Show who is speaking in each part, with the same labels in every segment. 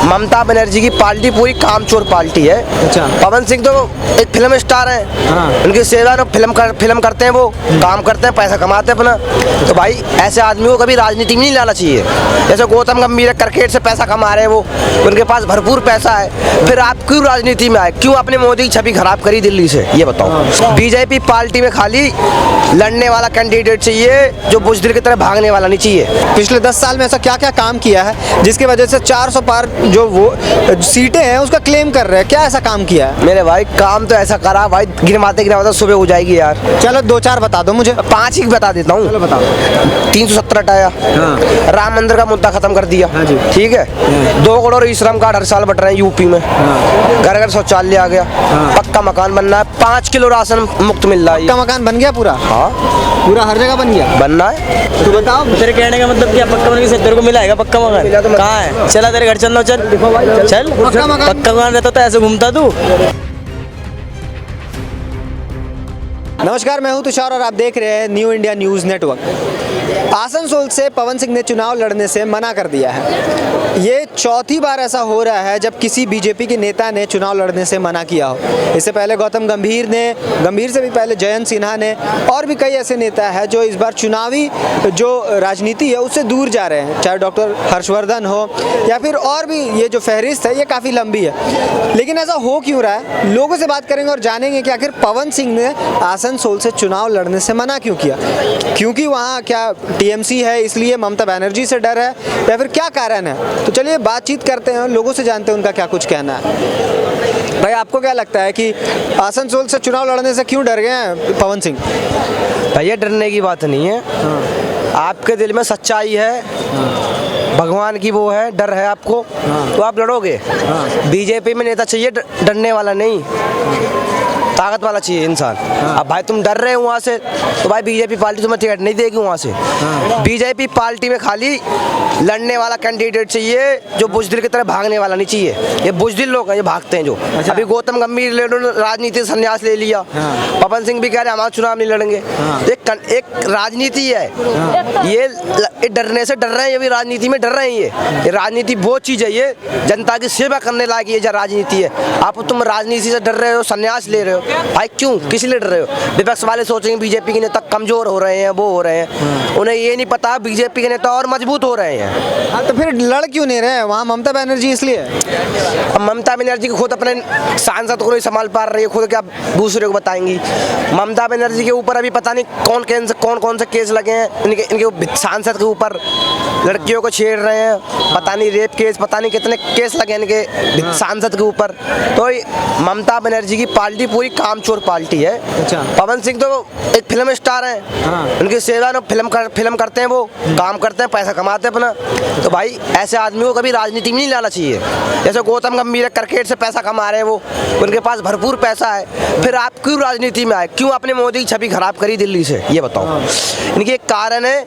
Speaker 1: ममता बनर्जी की पार्टी पूरी कामचोर पार्टी है।
Speaker 2: अच्छा।
Speaker 1: पवन सिंह तो एक फिल्म स्टार हैं।
Speaker 2: हाँ।
Speaker 1: उनकी सेवा में फिल्म करते हैं, वो काम करते हैं, पैसा कमाते हैं अपना। तो भाई ऐसे आदमी को कभी राजनीति में नहीं लाना चाहिए। जैसे गौतम गंभीर क्रिकेट से पैसा कमा रहे हैं, वो उनके पास भरपूर पैसा है, फिर आप क्यों राजनीति में आए? क्यों अपने मोदी की छवि खराब करी दिल्ली से? ये बताओ। बीजेपी पार्टी में खाली लड़ने वाला कैंडिडेट चाहिए, जो बुजदिल की तरह भागने वाला नहीं चाहिए।
Speaker 2: पिछले 10 साल में ऐसा क्या क्या काम किया है जिसकी वजह से 400 पार जो वो सीटें हैं उसका क्लेम कर रहे हैं? क्या ऐसा काम किया है?
Speaker 1: मेरे भाई काम तो ऐसा करा भाई, गिनवाते सुबह हो जाएगी यार।
Speaker 2: चलो 2-4 बता दो मुझे।
Speaker 1: 5 ही बता देता हूँ।
Speaker 2: चलो बताओ।
Speaker 1: 370 हटाया।
Speaker 2: हाँ।
Speaker 1: राम मंदिर का मुद्दा खत्म कर दिया।
Speaker 2: हाँ जी।
Speaker 1: ठीक है। 2 करोड़ ई श्रम कार्ड हर साल बट रहे हैं यूपी में। घर घर शौचालय आ गया। पक्का मकान बनना है। 5 किलो राशन मुफ्त मिल रहा है।
Speaker 2: पक्का मकान बन गया पूरा?
Speaker 1: हाँ
Speaker 2: पूरा हर जगह बन गया?
Speaker 1: बनना है।
Speaker 2: तू बताओ।
Speaker 3: तेरे कहने का मतलब क्या? पक्का मकान किसे तेरे को मिला है? पक्का मकान कहाँ है? चला तेरे घर चलना, चल चल।
Speaker 2: पक्का
Speaker 3: मकान रहता तो ऐसे घूमता तू?
Speaker 2: नमस्कार, मैं हूं तुषार और आप देख रहे हैं new India news network. Asansol से पवन सिंह ने चुनाव लड़ने से मना कर दिया है। ये चौथी बार ऐसा हो रहा है जब किसी बीजेपी के नेता ने चुनाव लड़ने से मना किया हो। इससे पहले गौतम गंभीर से भी पहले जयंत सिन्हा ने, और भी कई ऐसे नेता हैं जो इस बार चुनावी जो राजनीति है उससे दूर जा रहे हैं। चाहे डॉक्टर हर्षवर्धन हो या फिर और भी, ये जो फहरिस्त है ये काफ़ी लंबी है। लेकिन ऐसा हो क्यों रहा है? लोगों से बात करेंगे और जानेंगे कि आखिर पवन सिंह ने आसनसोल से चुनाव लड़ने से मना क्यों किया। क्योंकि वहाँ क्या टीएमसी है इसलिए, ममता बनर्जी से डर है, या फिर क्या कारण है? तो चलिए बातचीत करते हैं, लोगों से जानते हैं उनका क्या कुछ कहना है। भाई आपको क्या लगता है कि आसनसोल से चुनाव लड़ने से क्यों डर गए हैं पवन सिंह?
Speaker 1: भैया डरने की बात नहीं है। आपके दिल में सच्चाई है, भगवान की वो है, डर है आपको, तो आप लड़ोगे। बीजेपी में नेता चाहिए डरने वाला नहीं, ताकत वाला चाहिए इंसान। अब भाई तुम डर रहे हो वहाँ से, तो भाई बीजेपी पार्टी तुम्हें टिकट नहीं देगी वहाँ से। बीजेपी पार्टी में खाली लड़ने वाला कैंडिडेट चाहिए, जो बुजदिल की तरह भागने वाला नहीं चाहिए। ये बुजदिल लोग हैं, ये भागते हैं जो।
Speaker 2: अच्छा।
Speaker 1: अभी गौतम गंभीर राजनीति से संन्यास ले लिया। पवन सिंह भी कह रहे हमारा चुनाव नहीं लड़ेंगे। एक राजनीति है, ये डरने से डर रहे हैं, ये भी राजनीति में डर रहे हैं। ये राजनीति वो चीज़ है, ये जनता की सेवा करने लायक ये राजनीति है। आप तुम राजनीति से डर रहे हो, संन्यास ले रहे हो, भाई क्यों, किस लिए डर रहे हो? विपक्ष वाले सोचेंगे बीजेपी के नेता कमजोर हो रहे हैं, वो हो रहे हैं। उन्हें ये नहीं पता बीजेपी के नेता और मजबूत हो रहे हैं।
Speaker 2: हाँ, तो फिर लड़ क्यों नहीं रहे वहाँ ममता बनर्जी? इसलिए
Speaker 1: अब ममता बनर्जी को खुद अपने सांसद को नहीं संभाल पा रही है, खुद क्या दूसरे को बताएंगी? ममता बनर्जी के ऊपर अभी पता नहीं कौन से केस लगे हैं इनके सांसद के ऊपर। लड़कियों को छेड़ रहे हैं, पता नहीं रेप केस, पता नहीं कितने केस लगे इनके सांसद के ऊपर। तो ममता बनर्जी की पार्टी पूरी कामचोर पार्टी है।
Speaker 2: अच्छा।
Speaker 1: पवन सिंह तो एक फिल्म स्टार हैं। उनकी सेवा में फिल्म करते हैं, वो काम करते हैं, पैसा कमाते हैं अपना। तो भाई ऐसे आदमी को कभी राजनीति में नहीं लाना चाहिए। जैसे गौतम गंभीर क्रिकेट से पैसा कमा रहे हैं, वो उनके पास भरपूर पैसा है, फिर आप क्यों राजनीति में आए? क्यों अपने मोदी की छवि खराब करी दिल्ली से? ये बताओ। इनके एक कारण है,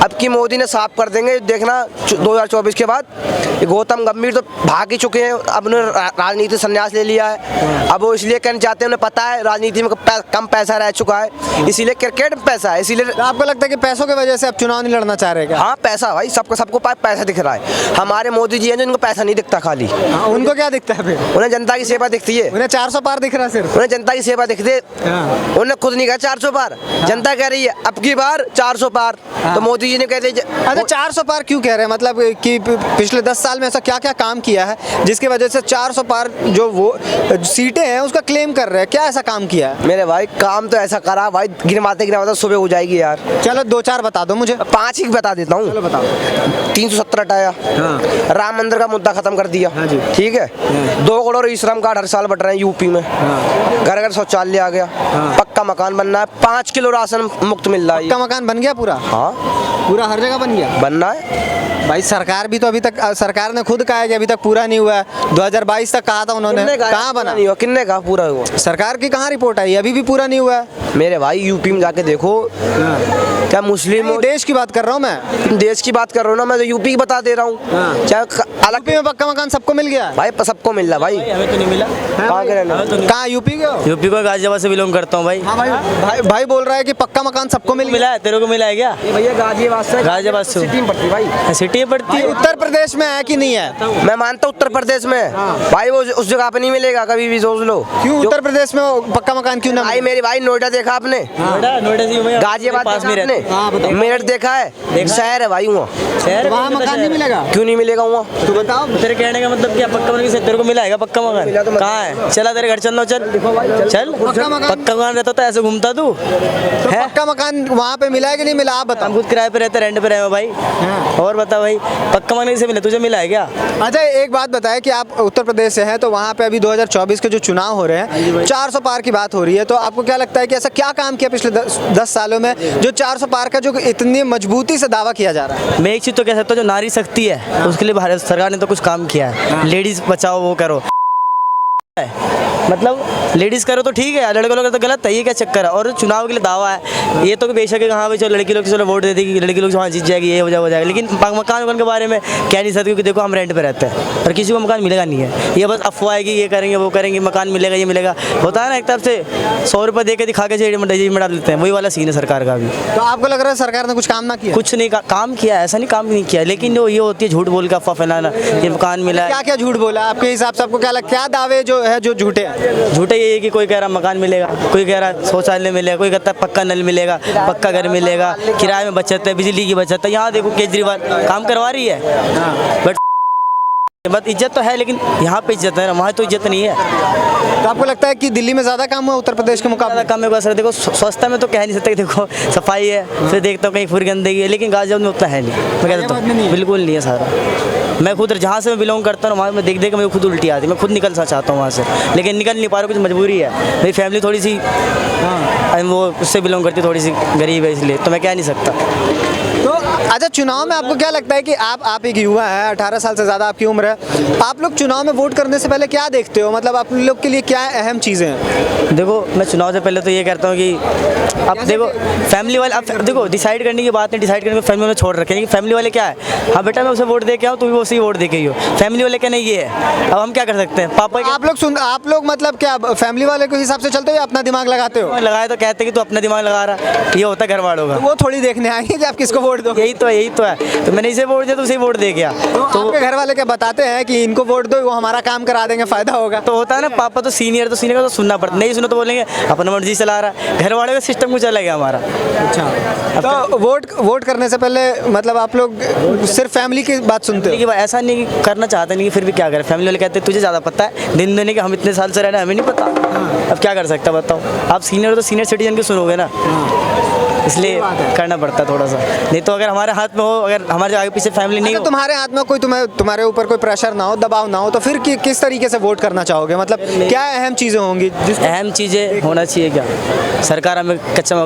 Speaker 1: अब की मोदी ने साफ कर देंगे देखना 2024 के बाद। गौतम गंभीर तो भाग ही चुके हैं, अब उन्होंने राजनीति संन्यास ले लिया है। अब वो इसलिए कहना चाहते हैं, उन्हें पता है राजनीति में कम पैसा रह चुका है, इसीलिए क्रिकेट में पैसा है, इसीलिए।
Speaker 2: तो आपको लगता है कि पैसों की वजह से अब चुनाव नहीं लड़ना चाह रहे क्या?
Speaker 1: हाँ पैसा भाई, सबको पैसा दिख रहा है। हमारे मोदी जी हैं जिनको पैसा नहीं दिखता, खाली
Speaker 2: उनको क्या दिखता है फिर?
Speaker 1: उन्हें जनता की सेवा दिखती है।
Speaker 2: उन्हें 400 पार दिख रहा है सिर्फ?
Speaker 1: उन्हें जनता की सेवा दिखती है। उन्हें खुद नहीं कहा 400 पार, जनता कह रही है अब की बार 400 पार। तो मोदी जी ने कह दिया।
Speaker 2: अच्छा, 400 पार क्यों कह रहे हैं? मतलब कि पिछले 10 साल में ऐसा क्या क्या काम किया है जिसकी वजह से 400 पार जो वो सीटें हैं उसका क्लेम कर रहे हैं? क्या ऐसा काम किया है?
Speaker 1: मेरे भाई काम तो ऐसा करा भाई, गिनवाते सुबह हो जाएगी यार।
Speaker 2: चलो 2-4 बता दो मुझे।
Speaker 1: 5 ही बता देता हूँ।
Speaker 2: चलो बताओ।
Speaker 1: 370 हटाया। राम मंदिर का मुद्दा खत्म कर दिया।
Speaker 2: हाँ जी।
Speaker 1: ठीक है। 2 करोड़ ई श्रम कार्ड हर साल बट रहे हैं यूपी में। घर घर शौचालय आ गया। पक्का मकान बनना है। 5 किलो राशन मुफ्त मिल रहा है।
Speaker 2: पक्का मकान बन गया पूरा?
Speaker 1: हाँ
Speaker 2: पूरा हर जगह बन गया?
Speaker 1: बनना है
Speaker 2: भाई। सरकार भी तो अभी तक, सरकार ने खुद कहा है कि अभी तक पूरा नहीं हुआ है। 2022 तक कहा था उन्होंने, कहाँ बना?
Speaker 1: नहीं हुआ, किन्ने कहा पूरा हुआ?
Speaker 2: सरकार की कहाँ रिपोर्ट आई? अभी भी पूरा नहीं हुआ है।
Speaker 1: मेरे भाई यूपी में जाके देखो, क्या मुस्लिम
Speaker 2: देश की बात कर रहा हूँ मैं।
Speaker 1: देश की बात कर रहा हूँ ना, मैं तो यूपी की बता दे रहा हूँ। क्या अलग
Speaker 2: यूपी में पक्का मकान सबको मिल गया?
Speaker 1: भाई सबको मिल रहा भाई।
Speaker 3: हमें तो नहीं मिला।
Speaker 1: कहाँ के रहने?
Speaker 2: कहाँ यूपी के हो?
Speaker 3: यूपी को गाजियाबाद से बिलोंग करता हूँ भाई।
Speaker 2: हाँ भाई, भाई बोल रहा है कि पक्का मकान सबको मिल गया।
Speaker 3: मिला है, तेरे को मिला है क्या?
Speaker 1: भैया गाजियाबाद
Speaker 3: गाजियाबाद से
Speaker 1: सिटी में पड़ती है भाई।
Speaker 3: सिटी में पड़ती है।
Speaker 2: उत्तर प्रदेश में है कि नहीं है?
Speaker 1: मैं मानता हूँ उत्तर प्रदेश में भाई वो उस जगह पे नहीं मिलेगा कभी भी, सोच लो।
Speaker 2: क्यों उत्तर प्रदेश में वो पक्का मकान क्यों ना
Speaker 1: भाई मेरे भाई नोएडा देखा आपने,
Speaker 3: नोएडा से मैं
Speaker 1: गाजियाबाद
Speaker 3: पास में
Speaker 1: देखा
Speaker 3: रहते
Speaker 1: आपने, मेरठ देखा है, शहर है भाई वहाँ,
Speaker 3: शहर
Speaker 2: वहाँ मकान नहीं मिलेगा?
Speaker 1: क्यों नहीं मिलेगा वहाँ?
Speaker 2: तू बताओ।
Speaker 3: तेरे कहने का मतलब क्या पक्का मकान से तेरे को मिला है पक्का मकान? कहाँ है? चला तेरे घर चलना, चल चल।
Speaker 2: पक्का मकान-
Speaker 3: पक्का मकान रहता तो ऐसे घूमता तू
Speaker 2: तो
Speaker 3: है?
Speaker 2: पक्का मकान वहाँ पे मिला है कि नहीं मिला, आप
Speaker 3: हम
Speaker 2: बताओ।
Speaker 3: खुद किराए पे रहते, रेंट पे रहे हो भाई। और बता भाई, पक्का मकान से मिला, तुझे मिला है क्या?
Speaker 2: अच्छा एक बात बताएं कि आप उत्तर प्रदेश से हैं, तो वहाँ पे अभी 2024 के जो चुनाव हो रहे हैं, 400 पार की बात हो रही है, तो आपको क्या लगता है कि ऐसा क्या काम किया पिछले 10 सालों में जो 400 पार का जो इतनी मजबूती से दावा किया जा रहा है?
Speaker 3: मैं एक चीज़ तो कह सकता हूँ, जो नारी शक्ति है उसके लिए भारत सरकार ने तो कुछ काम किया है। लेडीज़ बचाओ, वो करो, मतलब लेडीज़ करो तो ठीक है, लड़के लोग तो गलत है, ये क्या चक्कर है? और चुनाव के लिए दावा है, ये तो बेशक है कि हाँ भाई चलो लड़की लोग चलो वोट दे देगी, लड़की लोग वहाँ जीत जाएगी, ये हो जाएगा, लेकिन मकान वकान के बारे में कह नहीं सकते, क्योंकि देखो हम रेंट पे रहते हैं और किसी को मकान मिलेगा नहीं है। ये बस अफवाह है कि ये करेंगे वो करेंगे, मकान मिलेगा, ये मिलेगा, होता है ना एक तरफ से 100 रुपये दे के दिखा के जेब में डाल देते हैं, वही वाला सीन है सरकार का भी।
Speaker 2: तो आपको लग रहा है सरकार ने कुछ काम ना किया?
Speaker 3: कुछ नहीं काम किया, ऐसा नहीं काम नहीं किया, लेकिन जो ये होती है झूठ बोल के अफवाह फैलाना, ये मकान मिला है।
Speaker 2: क्या क्या झूठ बोला आपके हिसाब से? आपको क्या लगता है, क्या दावे जो है जो झूठे हैं?
Speaker 3: झूठे ये है कि कोई कह रहा मकान मिलेगा, कोई कह रहा शौचालय मिलेगा, कोई कहता है पक्का नल मिलेगा, पक्का घर मिलेगा, किराए में बचत है, बिजली की बचत है। यहाँ देखो केजरीवाल काम करवा रही है, बट इज्जत तो है, लेकिन यहाँ पे इज्जत है ना, वहाँ तो इज्जत नहीं है।
Speaker 2: तो आपको लगता है कि दिल्ली में ज़्यादा काम हुआ उत्तर प्रदेश के मुकाबले?
Speaker 3: ज़्यादा काम है सर, देखो स्वच्छता में तो कह नहीं सकते, देखो सफाई है, फिर देखता हूँ कहीं पूरी गंदगी है, लेकिन गाजियाबाद में उतना है नहीं, मैं कहता हूँ बिल्कुल नहीं है सारा। मैं खुद जहाँ से मैं बिलोंग करता हूँ वहाँ मैं देख के मुझे खुद उल्टी आती है, मैं खुद निकलना चाहता हूँ वहाँ से, लेकिन निकल नहीं पा रहा, कुछ मजबूरी है, मेरी फैमिली थोड़ी सी वो उससे बिलोंग करती है, थोड़ी सी गरीब है, इसलिए तो मैं कह नहीं सकता।
Speaker 2: तो अच्छा, चुनाव में आपको क्या लगता है कि आप एक युवा हैं, 18 साल से ज़्यादा आपकी उम्र है, आप लोग चुनाव में वोट करने से पहले क्या देखते हो? मतलब आप लोग के लिए क्या अहम चीज़ें हैं?
Speaker 3: देखो मैं चुनाव से पहले तो ये कहता हूँ कि अब देखो फैमिली वाले, अब देखो डिसाइड करने की बात नहीं, डिसाइड करने को फैमिली वाले छोड़ रखे हैं कि फैमिली वाले क्या है, हाँ बेटा मैं उसे वोट दे के आऊँ, तू भी उसी वोट दे के ही हो, फैमिली वाले क्या नहीं ये है, अब हम क्या कर सकते हैं? पापा
Speaker 2: आप लोग मतलब क्या फैमिली वाले के हिसाब से चलते हो या अपना दिमाग लगाते हो?
Speaker 3: लगाए तो कहते हैं कि तू अपना दिमाग लगा रहा है, ये होता है घर वालों का।
Speaker 2: वो थोड़ी देखने आएंगे कि आप किसको वोट दो।
Speaker 3: यही तो है, तो मैंने इसे वोट दिया तो उसे वोट दे गया।
Speaker 2: तो आपके घर वाले क्या बताते हैं कि इनको वोट दो, वो हमारा काम करा देंगे, फायदा होगा?
Speaker 3: तो होता है ना, पापा तो सीनियर का तो सुनना पड़ता, नहीं सुनो तो बोलेंगे अपना मर्जी चला रहा है, घर वाले का सिस्टम कुछ अलग है हमारा।
Speaker 2: अच्छा, तो वोट करने से पहले मतलब आप लोग सिर्फ फैमिली की बात सुनते हो?
Speaker 3: देखिए ऐसा नहीं कि करना चाहते नहीं, फिर भी क्या करें, फैमिली वाले कहते हैं तुझे ज़्यादा पता है, दिन देने के हम इतने साल से रह रहे हैं, हमें नहीं पता, अब क्या कर सकता बताओ? आप सीनियर हो तो सीनियर सिटीजन की सुनोगे ना, इसलिए करना पड़ता है थोड़ा सा, नहीं तो अगर हमारे हाथ में हो, अगर हमारे आगे पीछे फैमिली नहीं हो,
Speaker 2: तुम्हारे हाथ में कोई तुम्हारे ऊपर कोई प्रेशर ना हो, दबाव ना हो, तो फिर किस तरीके से वोट करना चाहोगे? मतलब क्या अहम चीज़ें होंगी?
Speaker 3: अहम चीज़ें होना चाहिए क्या, सरकार हमें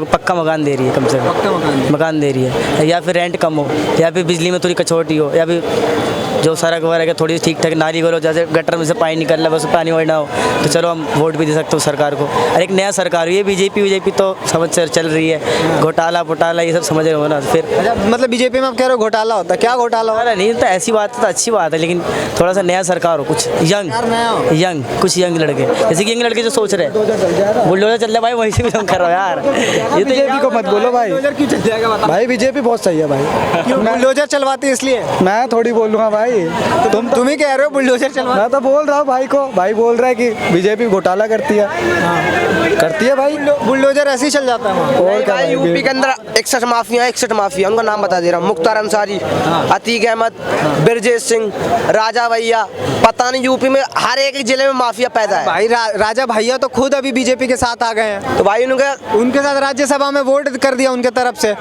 Speaker 3: पक्का मकान दे रही है, कम से कम मकान दे रही है, या फिर रेंट कम हो, या फिर बिजली में थोड़ी कचौटी हो, या फिर जो सड़क वगैरह थोड़ी ठीक ठाक नाली करो, जैसे गटर में से पानी निकल रहा है बस पानी वही ना हो, तो चलो हम वोट भी दे सकते हो सरकार को। और एक नया सरकार ये बीजेपी तो समझ चल रही है, घोटाला ये सब समझ रहे हो ना, फिर
Speaker 2: मतलब बीजेपी में आप कह रहे हो घोटाला होता है? क्या घोटाला हो रहा है?
Speaker 3: नहीं तो ऐसी बात है तो अच्छी बात है, लेकिन थोड़ा सा नया सरकार हो, कुछ यंग कुछ यंग लड़के, जैसे कि यंग लड़के जो सोच रहे हैं बुलडोजर चल रहा है भाई, वहीं से बिलोंग कर रहो यार, ये तो
Speaker 4: बीजेपी को मत बोलो भाई,
Speaker 2: क्यों चल जाएगा बता?
Speaker 4: भाई बीजेपी बहुत सही है भाई।
Speaker 2: क्यों बुलडोजर चलवाती है इसलिए?
Speaker 4: मैं थोड़ी बोलूँगा भाई,
Speaker 2: तुम ही कह रहे हो बुलडोजर चलवा?
Speaker 4: मैं तो बोल रहा हूँ भाई को, भाई बोल रहा है कि बीजेपी घोटाला करती है, करती है भाई,
Speaker 2: बुलडोजर ऐसे ही चल जाता है।
Speaker 4: और क्या भाई?
Speaker 1: यूपी के अंदर 61 माफिया, उनका नाम बता दे रहा हूँ, मुख्तार अंसारी, अतीक अहमद, ब्रजेश सिंह, राजा भैया, पता नहीं यूपी में हर एक जिले में माफिया पैदा है
Speaker 2: भाई राजा भैया तो खुद अभी बीजेपी के साथ आ गए हैं,
Speaker 1: तो भाई
Speaker 2: उनके साथ राज्यसभा में वोट कर दिया उनके तरफ से,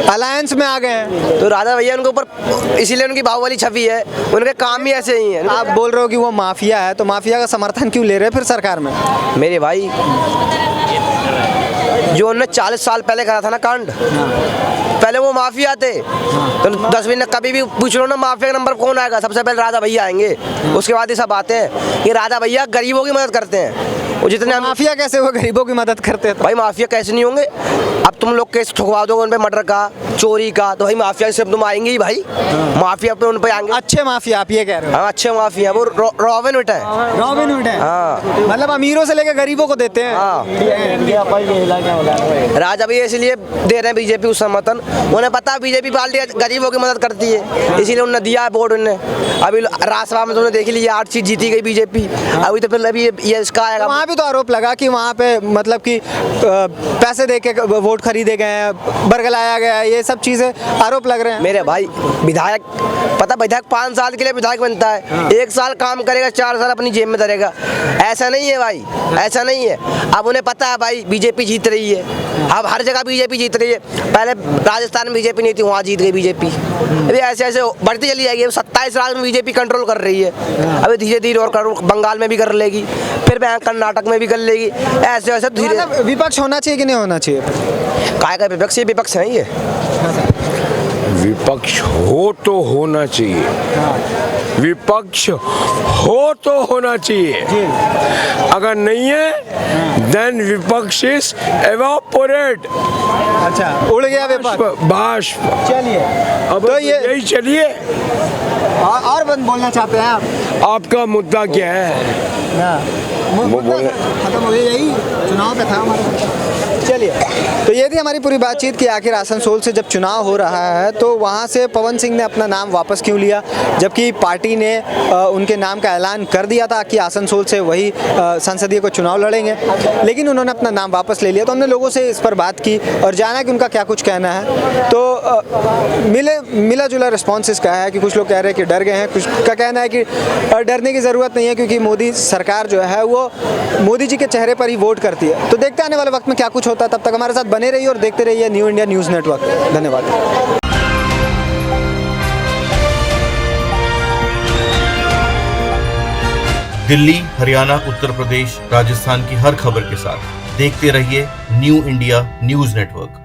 Speaker 2: अलायंस में आ गए हैं।
Speaker 1: तो राजा भैया उनके ऊपर इसीलिए उनकी बाहुबली छवि है, उनके काम ही ऐसे ही हैं।
Speaker 2: आप बोल रहे हो कि वो माफिया है, तो माफिया का समर्थन क्यों ले रहे हैं फिर सरकार में?
Speaker 1: मेरे भाई जो उन्होंने 40 साल पहले करा था ना कांड, पहले वो माफिया थे, तो 10 मिनट कभी भी पूछ लो ना माफिया का नंबर कौन आएगा, सबसे पहले राजा भैया आएंगे, उसके बाद ये सब आते हैं। ये राजा भैया गरीबों की मदद करते हैं, वो जितने हम
Speaker 2: माफिया कैसे वो गरीबों की मदद करते हैं तो?
Speaker 1: भाई माफिया कैसे नहीं होंगे। अब तुम लोग केस ठुकवा दोगे उन पे मर्डर का, चोरी का, तो भाई माफिया से तुम आएंगे ही भाई। माफिया पे उन पे आएंगे।
Speaker 2: अच्छे माफिया आप ये कह रहे हो?
Speaker 1: हाँ अच्छे माफिया, वो रॉबिन हुड है।
Speaker 2: रॉबिन हुड है।
Speaker 1: हाँ
Speaker 2: मतलब अमीरों से लेकर गरीबों को देते हैं।
Speaker 1: हाँ राजा भी इसलिए दे रहे हैं बीजेपी को समर्थन, उन्हें पता है बीजेपी पार्टी गरीबों की मदद करती है, इसीलिए उन्होंने दिया है वोट। उन्हें अभी राज्यसभा में तुमने देख लिया 8 सीट जीती गई बीजेपी। अभी तो फिर अभी ये इसका आएगा।
Speaker 2: वहाँ भी तो आरोप लगा कि वहाँ पे मतलब कि पैसे दे के वोट खरीदे गए हैं, बरगलाया गया है, ये सब चीजें आरोप लग रहे हैं।
Speaker 1: मेरे भाई विधायक, पता विधायक 5 साल के लिए विधायक बनता है, 1 साल काम करेगा, 4 साल अपनी जेब में धरेगा। ऐसा नहीं है भाई, ऐसा नहीं है। अब उन्हें पता है भाई बीजेपी जीत रही है, अब हर जगह बीजेपी जीत रही है। पहले राजस्थान में बीजेपी नहीं थी, वहाँ जीत गई बीजेपी। अभी ऐसे ऐसे बढ़ती चली जाएगी। 27 राज्य में बीजेपी कंट्रोल कर रही है, अभी धीरे धीरे और बंगाल में भी कर लेगी, फिर कर्नाटक में भी कर लेगी, ऐसे ऐसे धीरे।
Speaker 2: मतलब विपक्ष होना चाहिए कि नहीं होना चाहिए?
Speaker 1: काय का विपक्ष, ये विपक्ष है ये।
Speaker 5: विपक्ष हो तो होना चाहिए, विपक्ष हो तो होना चाहिए। अगर नहीं है देन विपक्ष इज एवापोरेट।
Speaker 2: अच्छा, उड़ गया विपक्ष,
Speaker 5: बाष्प।
Speaker 2: चलिए
Speaker 5: अब
Speaker 2: तो ये
Speaker 5: यही चलिए।
Speaker 2: और बोलना चाहते हैं आप?
Speaker 5: आपका मुद्दा क्या है?
Speaker 2: खत्म हो गया, यही चुनाव पे था हमारा। चलिए, तो ये थी हमारी पूरी बातचीत कि आखिर आसनसोल से जब चुनाव हो रहा है तो वहाँ से पवन सिंह ने अपना नाम वापस क्यों लिया, जबकि पार्टी ने उनके नाम का ऐलान कर दिया था कि आसनसोल से वही संसदीय को चुनाव लड़ेंगे, लेकिन उन्होंने अपना नाम वापस ले लिया। तो हमने लोगों से इस पर बात की और जाना कि उनका क्या कुछ कहना है। तो मिला जुला रिस्पॉन्स इसका है कि कुछ लोग कह रहे हैं कि डर गए हैं, कुछ का कहना है कि डरने की ज़रूरत नहीं है क्योंकि मोदी सरकार जो है वो मोदी जी के चेहरे पर ही वोट करती है। तो देखते हैं आने वाले वक्त में क्या कुछ होता है। तब तक हमारे साथ बने रहिए और देखते रहिए न्यू इंडिया न्यूज़ नेटवर्क। धन्यवाद।
Speaker 6: दिल्ली, हरियाणा, उत्तर प्रदेश, राजस्थान की हर खबर के साथ देखते रहिए न्यू इंडिया न्यूज़ नेटवर्क।